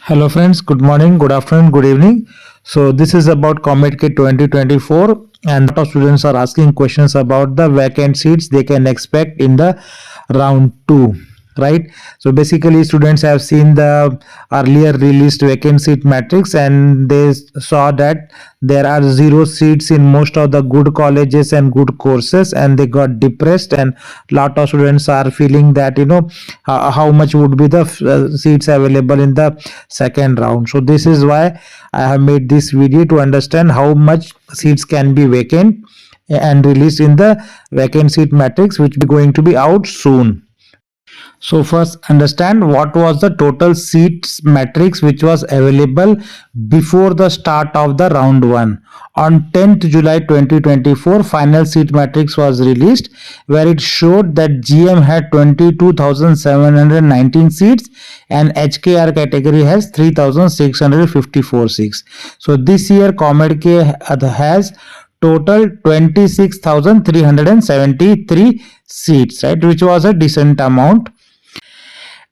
Hello friends, good morning, good afternoon, good evening. So this is about Comedk 2024 and a lot of students are asking questions about the vacant seats they can expect in the round 2, right? So basically students have seen the earlier released vacant seat matrix and they saw that there are 0 seats in most of the good colleges and good courses, and they got depressed, and lot of students are feeling that how much would be the seats available in the second round. So this is why I have made this video to understand how much seats can be vacant and released in the vacant seat matrix, which is going to be out soon. So first understand what was the total seats matrix which was available before the start of the round 1. On 10th July 2024, final seat matrix was released where it showed that GM had 22,719 seats and HKR category has 3,654 seats. So this year Comedk has total 26,373 seats, right, which was a decent amount.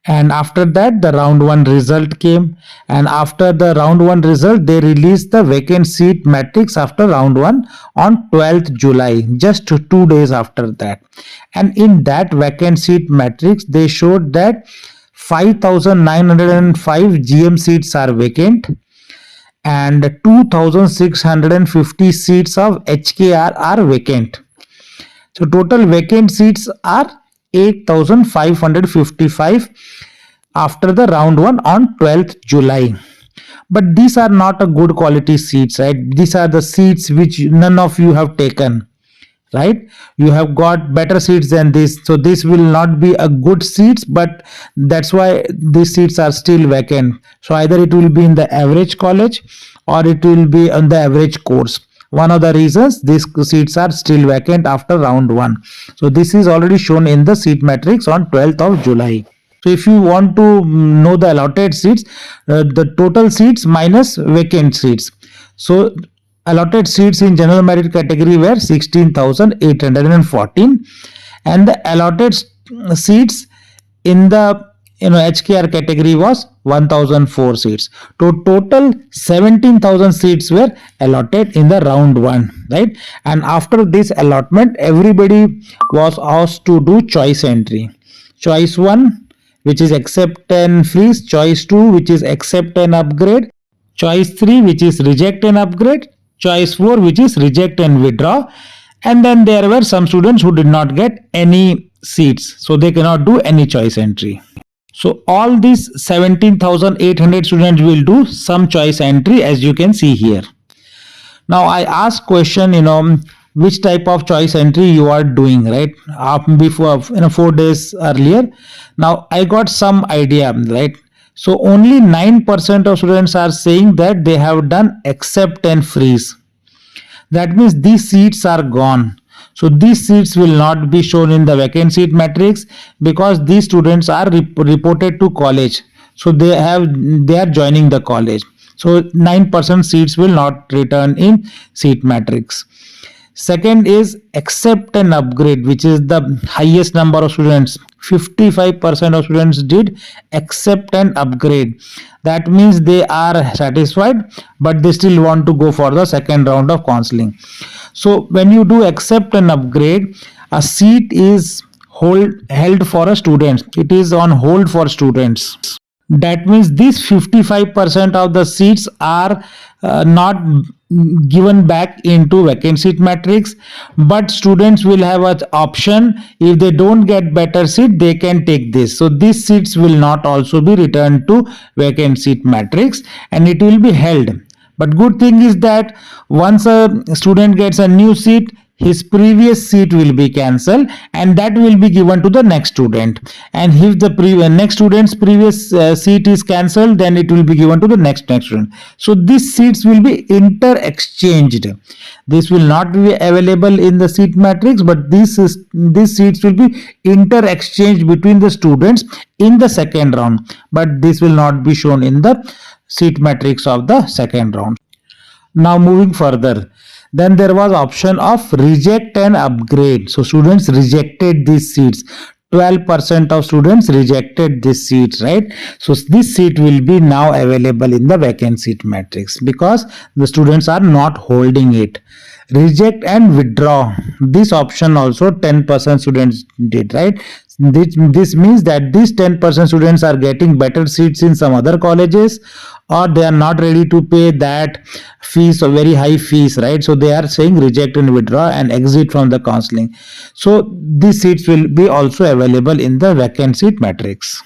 And after that the round 1 result came, and after the round 1 result they released the vacant seat matrix after round 1 on 12th July, just 2 days after that. And in that vacant seat matrix they showed that 5,905 GM seats are vacant and 2,650 seats of HKR are vacant. So total vacant seats are 8,555 after the round 1 on 12th July. But these are not a good quality seats, right? These are the seats which none of you have taken, right? You have got better seats than this, so this will not be a good seats, but that's why these seats are still vacant. So either it will be in the average college or it will be on the average course. One of the reasons these seats are still vacant after round 1. So this is already shown in the seat matrix on 12th of July. So if you want to know the allotted seats, the total seats minus vacant seats. So allotted seats in general merit category were 16,814 and the allotted seats in the HKR category was 1,004 seats. To total 17,000 seats were allotted in the round 1, right? And after this allotment everybody was asked to do choice entry. Choice 1, which is accept and freeze. Choice 2, which is accept and upgrade. Choice 3, which is reject and upgrade. Choice 4, which is reject and withdraw. And then there were some students who did not get any seats, so they cannot do any choice entry. So all these 17,800 students will do some choice entry, as you can see here. Now I ask question, which type of choice entry you are doing, right? Before 4 days earlier. Now I got some idea, right? So only 9% of students are saying that they have done accept and freeze. That means these seats are gone. So these seats will not be shown in the vacant seat matrix because these students are reported to college. So they are joining the college. So 9% seats will not return in seat matrix. Second is accept and upgrade, which is the highest number of students. 55% of students did accept and upgrade. That means they are satisfied, but they still want to go for the second round of counseling. So when you do accept and upgrade, a seat is held for a student. It is on hold for students. That means these 55% of the seats are not given back into vacant seat matrix, but students will have an option. If they don't get better seat, they can take this. So these seats will not also be returned to vacant seat matrix and it will be held. But good thing is that once a student gets a new seat, his previous seat will be cancelled and that will be given to the next student. And if the next student's previous seat is cancelled, then it will be given to the next student. So these seats will be inter-exchanged. This will not be available in the seat matrix, but these seats will be inter-exchanged between the students in the second round. But this will not be shown in the seat matrix of the second round. Now moving further, then there was option of reject and upgrade. So students rejected these seats. 12% of students rejected this seat, right? So this seat will be now available in the vacant seat matrix because the students are not holding it. Reject and withdraw, this option also 10% students did, right? This means that these 10% students are getting better seats in some other colleges, or they are not ready to pay that fees or very high fees, right? So they are saying reject and withdraw and exit from the counseling. So these seats will be also available in the vacant seat matrix.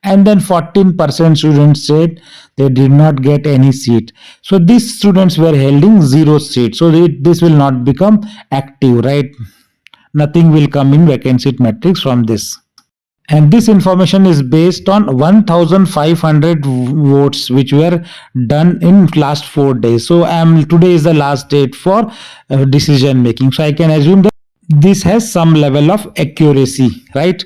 And then 14% students said they did not get any seat. So these students were holding 0 seat. So this will not become active, right? Nothing will come in vacant seat matrix from this. And this information is based on 1500 votes which were done in last 4 days. So today is the last date for decision making. So I can assume that this has some level of accuracy, right?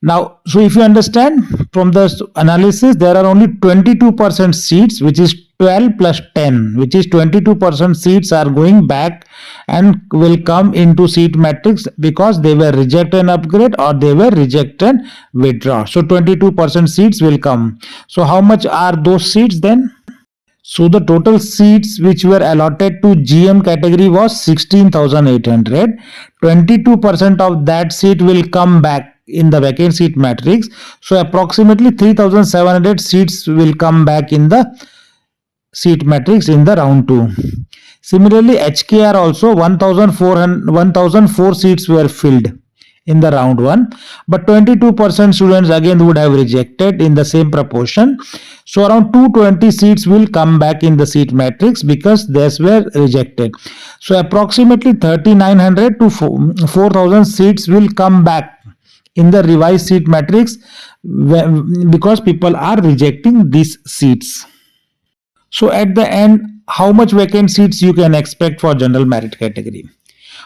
Now, so if you understand from the analysis, there are only 22% seats, which is 12 plus 10, which is 22% seats are going back and will come into seat matrix because they were reject and upgrade or they were reject and withdraw. So 22% seats will come. So how much are those seats then? So the total seats which were allotted to GM category was 16,800. 22% of that seat will come back in the vacant seat matrix. So approximately 3,700 seats will come back in the seat matrix in the round 2. Similarly, HKR also 1,004 seats were filled in the round 1, but 22% students again would have rejected in the same proportion. So around 220 seats will come back in the seat matrix because these were rejected. So approximately 3,900 to 4,000 seats will come back in the revised seat matrix because people are rejecting these seats. So at the end, how much vacant seats you can expect for general merit category?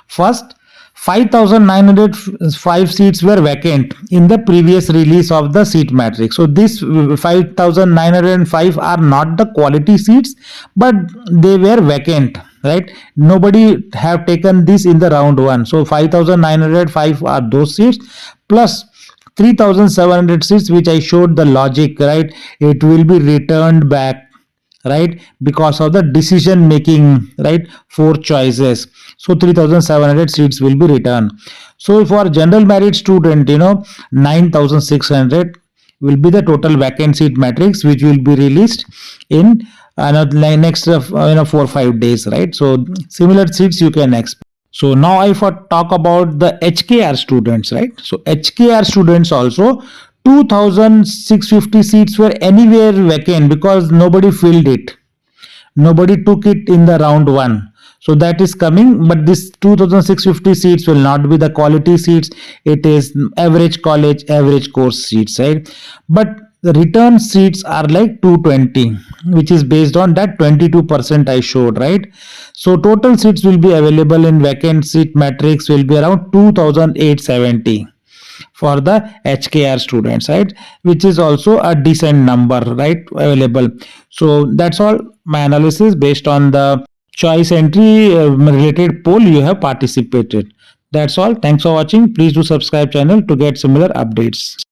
First, 5,905 seats were vacant in the previous release of the seat matrix. So these 5,905 are not the quality seats, but they were vacant, right? Nobody have taken this in the round 1. So 5,905 are those seats plus 3,700 seats which I showed the logic, right? It will be returned back, right, because of the decision making, right? 4 choices. So 3,700 seats will be returned. So for general merit student, 9,600 will be the total vacant seat matrix which will be released in next 4 or 5 days, right? So similar seats you can expect. So now I talk about the HKR students, right? So HKR students also 2,650 seats were anywhere vacant because nobody filled it. Nobody took it in the round 1. So that is coming, but this 2,650 seats will not be the quality seats. It is average college, average course seats, right? But the return seats are like 220, which is based on that 22% I showed, right? So total seats will be available in vacant seat matrix will be around 2,870 for the HKR students, right? Which is also a decent number, right? Available. So that's all my analysis based on the choice entry related poll you have participated. That's all. Thanks for watching. Please do subscribe channel to get similar updates.